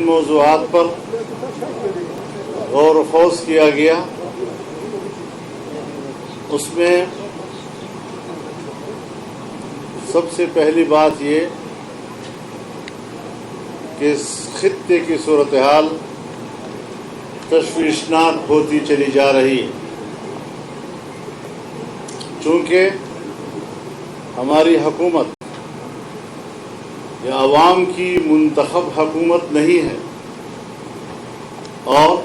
موضوعات پر غور و خوض کیا گیا. اس میں سب سے پہلی بات یہ کہ اس خطے کی صورتحال تشویشناک ہوتی چلی جا رہی ہے، چونکہ ہماری حکومت یہ عوام کی منتخب حکومت نہیں ہے، اور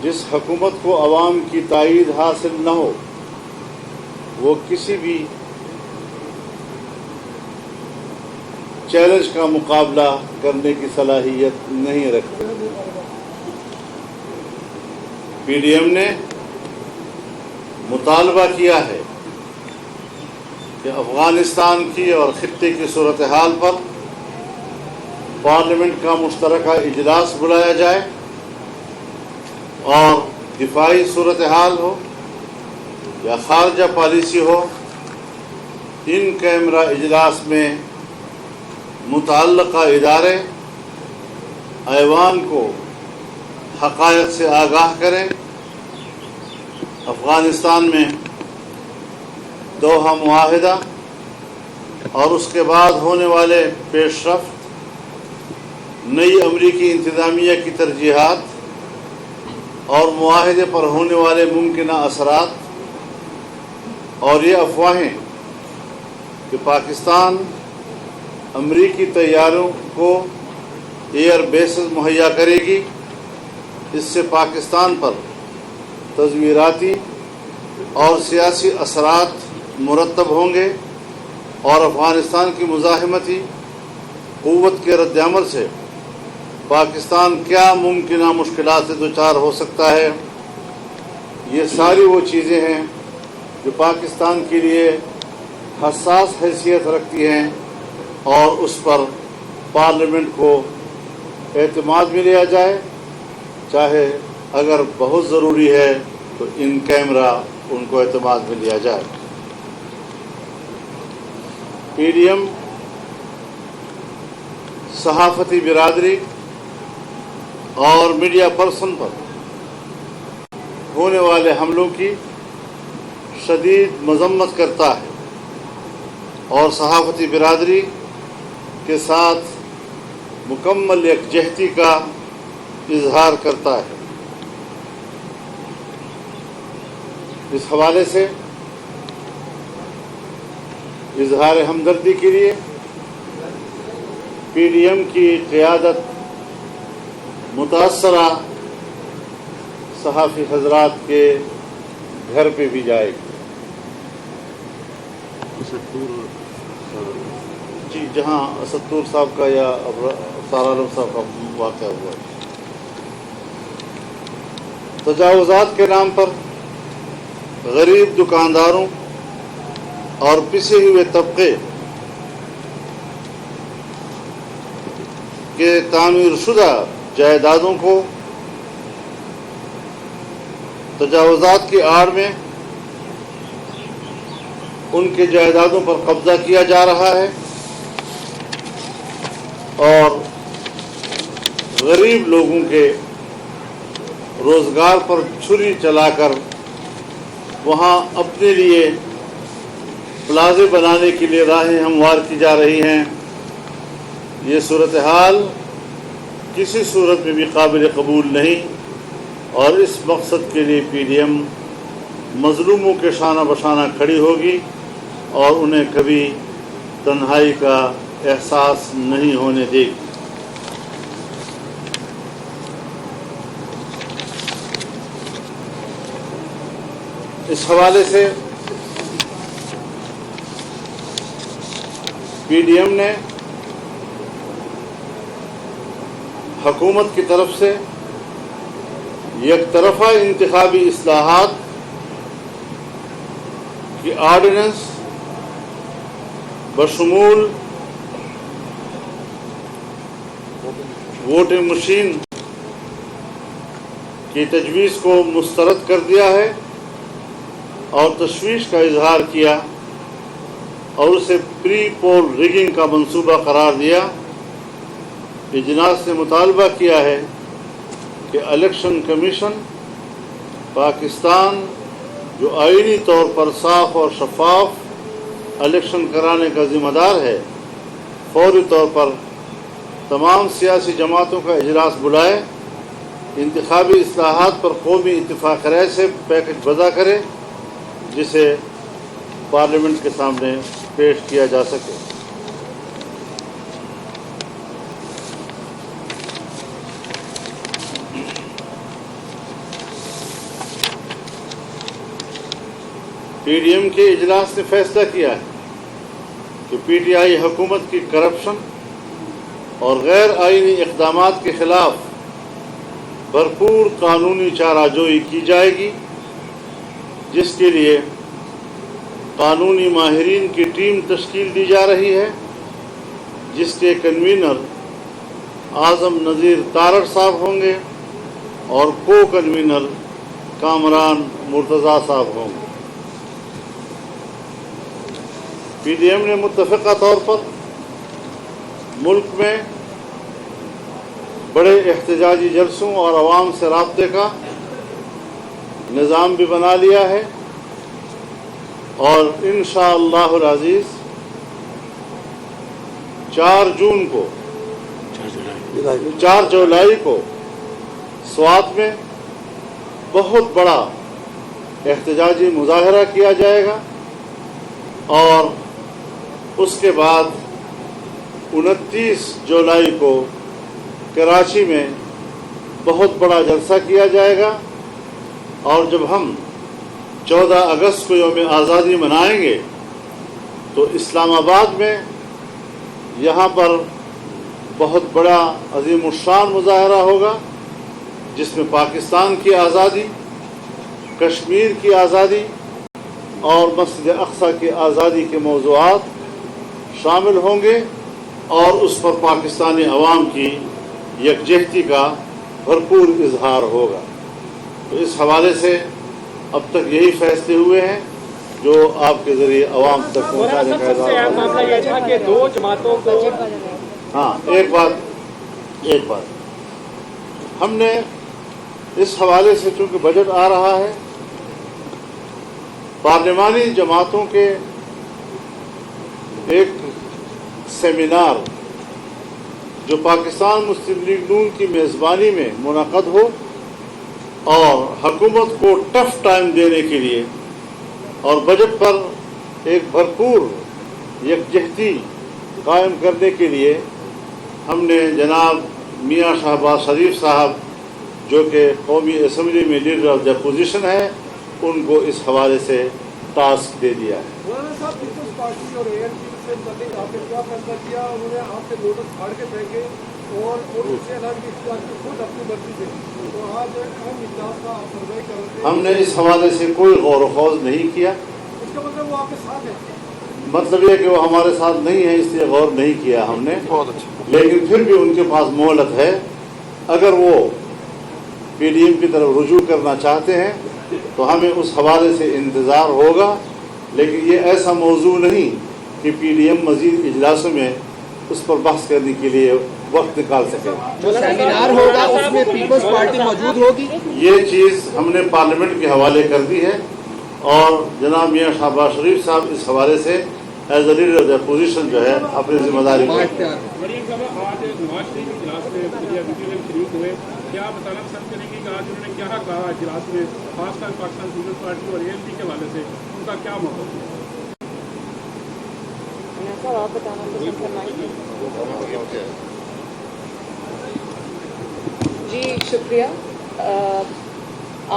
جس حکومت کو عوام کی تائید حاصل نہ ہو وہ کسی بھی چیلنج کا مقابلہ کرنے کی صلاحیت نہیں رکھتی. پی ڈی ایم نے مطالبہ کیا ہے کہ افغانستان کی اور خطے کی صورتحال پر پارلیمنٹ کا مشترکہ اجلاس بلایا جائے اور دفاعی صورتحال ہو یا خارجہ پالیسی ہو، ان کیمرہ اجلاس میں متعلقہ ادارے ایوان کو حقائق سے آگاہ کریں. افغانستان میں دوحہ معاہدہ اور اس کے بعد ہونے والے پیش رفت، نئی امریکی انتظامیہ کی ترجیحات اور معاہدے پر ہونے والے ممکنہ اثرات، اور یہ افواہیں کہ پاکستان امریکی طیاروں کو ایئر بیسز مہیا کرے گی، اس سے پاکستان پر تزویراتی اور سیاسی اثرات مرتب ہوں گے اور افغانستان کی مزاحمتی قوت کے رد عمل سے پاکستان کیا ممکنہ مشکلات سے دوچار ہو سکتا ہے. یہ ساری وہ چیزیں ہیں جو پاکستان کے لیے حساس حیثیت رکھتی ہیں، اور اس پر پارلیمنٹ کو اعتماد میں لیا جائے، چاہے اگر بہت ضروری ہے تو ان کیمرہ ان کو اعتماد میں لیا جائے. پی ڈی ایم صحافتی برادری اور میڈیا پرسن پر ہونے والے حملوں کی شدید مذمت کرتا ہے اور صحافتی برادری کے ساتھ مکمل یکجہتی کا اظہار کرتا ہے. اس حوالے سے اظہار ہمدردی کے لیے پی ڈی ایم کی قیادت متاثرہ صحافی حضرات کے گھر پہ بھی جائے گی. جی، جہاں ستور صاحب کا یا افسر عالم صاحب کا واقعہ ہوا ہے. تجاوزات کے نام پر غریب دکانداروں اور پسے ہوئے طبقے کے تعمیر شدہ جائیدادوں کو تجاوزات کی آڑ میں ان کے جائیدادوں پر قبضہ کیا جا رہا ہے اور غریب لوگوں کے روزگار پر چھری چلا کر وہاں اپنے لیے پلازے بنانے کے لیے راہیں ہموار کی جا رہی ہیں. یہ صورتحال کسی صورت میں بھی قابل قبول نہیں، اور اس مقصد کے لیے پی ڈی ایم مظلوموں کے شانہ بشانہ کھڑی ہوگی اور انہیں کبھی تنہائی کا احساس نہیں ہونے دے گی. اس حوالے سے پی ڈی ایم نے حکومت کی طرف سے یک طرفہ انتخابی اصلاحات کی آرڈیننس بشمول ووٹنگ مشین کی تجویز کو مسترد کر دیا ہے اور تشویش کا اظہار کیا اور اسے پری پول ریگنگ کا منصوبہ قرار دیا. اجلاس نے مطالبہ کیا ہے کہ الیکشن کمیشن پاکستان جو آئینی طور پر صاف اور شفاف الیکشن کرانے کا ذمہ دار ہے، فوری طور پر تمام سیاسی جماعتوں کا اجلاس بلائے، انتخابی اصلاحات پر قومی اتفاق رائے سے پیکج وضع کرے جسے پارلیمنٹ کے سامنے پیش کیا جا سکے۔ پی ڈی ایم کے اجلاس نے فیصلہ کیا ہے کہ پی ٹی آئی حکومت کی کرپشن اور غیر آئینی اقدامات کے خلاف بھرپور قانونی چارہ جوئی کی جائے گی، جس کے لیے قانونی ماہرین کی ٹیم تشکیل دی جا رہی ہے، جس کے کنوینر اعظم نذیر تارڑ صاحب ہوں گے اور کو کنوینر کامران مرتضیٰ صاحب ہوں گے۔ پی ڈی ایم نے متفقہ طور پر ملک میں بڑے احتجاجی جلسوں اور عوام سے رابطے کا نظام بھی بنا لیا ہے، اور انشاءاللہ العزیز 4 جولائی کو سوات میں بہت بڑا احتجاجی مظاہرہ کیا جائے گا، اور اس کے بعد 29 جولائی کو کراچی میں بہت بڑا جلسہ کیا جائے گا، اور جب ہم 14 اگست کو یوم آزادی منائیں گے تو اسلام آباد میں یہاں پر بہت بڑا عظیم الشان مظاہرہ ہوگا، جس میں پاکستان کی آزادی، کشمیر کی آزادی اور مسجد اقصی کی آزادی کے موضوعات شامل ہوں گے، اور اس پر پاکستانی عوام کی یکجہتی کا بھرپور اظہار ہوگا۔ تو اس حوالے سے اب تک یہی فیصلے ہوئے ہیں جو آپ کے ذریعے عوام تک پہنچانے کا معاملہ یہ تھا کہ 2 جماعتوں کو ایک بات ہم نے اس حوالے سے، چونکہ بجٹ آ رہا ہے، پارلیمانی جماعتوں کے ایک سیمینار جو پاکستان مسلم لیگ نون کی میزبانی میں منعقد ہو اور حکومت کو ٹف ٹائم دینے کے لیے اور بجٹ پر ایک بھرپور یکجہتی قائم کرنے کے لیے ہم نے جناب میاں شہباز شریف صاحب جو کہ قومی اسمبلی میں لیڈر آف دی اپوزیشن ہے، ان کو اس حوالے سے ٹاسک دے دیا ہے۔ مولانا صاحب پیپلز پارٹی اور اے ایل پی سے متعلق آپ نے کیا فیصلہ کیا؟ انہوں نے آپ کے نوٹس پھاڑ کے پھینکے اور ان سے اعلان کی خود اپنی مرضی سے، تو آج اہم اجلاس کا آپ سروے کر رہے ہیں۔ ہم نے اس حوالے سے کوئی غور و خوض نہیں کیا۔ اس کا مطلب وہ آپ کے ساتھ ہے؟ مطلب یہ کہ وہ ہمارے ساتھ نہیں ہے، اس لیے غور نہیں کیا ہم نے، لیکن پھر بھی ان کے پاس مہلت ہے۔ اگر وہ پی ڈی ایم کی طرف رجوع کرنا چاہتے ہیں تو ہمیں اس حوالے سے انتظار ہوگا، لیکن یہ ایسا موضوع نہیں کہ پی ڈی ایم مزید اجلاسوں میں اس پر بحث کرنے کے لیے وقت نکال سکے۔ جو سیمینار ہوگا اس میں پیپلز پارٹی موجود ہوگی؟ یہ چیز ہم نے پارلیمنٹ کے حوالے کر دی ہے، اور جناب میاں شہباز شریف صاحب اس حوالے سے as a leader of the opposition جو ہے اپنی ذمہ داری مریم صاحب آج نواز شریف اجلاس میں شریک ہوئے، کیا آپ بتانا پسند کریں گے کہ آج انہوں نے کیا کہا اجلاس میں، خاص کر پاکستان پیپلز پارٹی اور اے ایل پی کے حوالے سے ان کا کیا موقف ہے؟ آپ بتانا پسند فرمائیں گے؟ جی شکریہ۔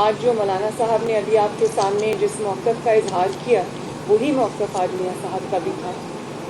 آج جو مولانا صاحب نے ابھی آپ کے سامنے جس موقف کا اظہار کیا، وہی موقف آج میاں صاحب کا بھی تھا،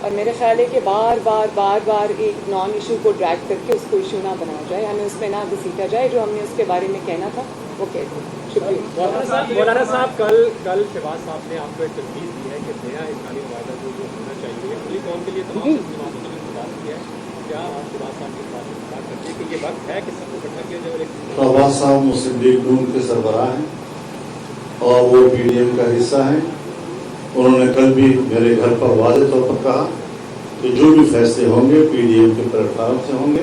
اور میرے خیال ہے کہ بار بار ایک نان ایشو کو ڈریگ کر کے اس کو ایشو نہ بنایا جائے، ہمیں اس میں نہ گھسیٹا جائے، جو ہم نے اس کے بارے میں کہنا تھا وہ کہہ دیں۔ شکریہ۔ مولانا صاحب کل شہباز صاحب نے آپ کو ایک تجویز دی ہے کہ نیا اسلامی معاہدہ جو ہونا چاہیے اگلی قوم کے لیے تمام جماعتوں نے بات کیا ہے، کیا آپ شہباز صاحب کے ساتھ بات کرتے ہیں کہ یہ وقت ہے کہ سب کو اکٹھا کیا جائے؟ شہباز صاحب مسلم لیگ نون کے سربراہ ہیں اور وہ پی ڈی ایم کا حصہ ہیں۔ انہوں نے کل بھی میرے گھر پر واضح طور پر کہا کہ جو بھی فیصلے ہوں گے پی ڈی ایم کے پلیٹ فارم سے ہوں گے،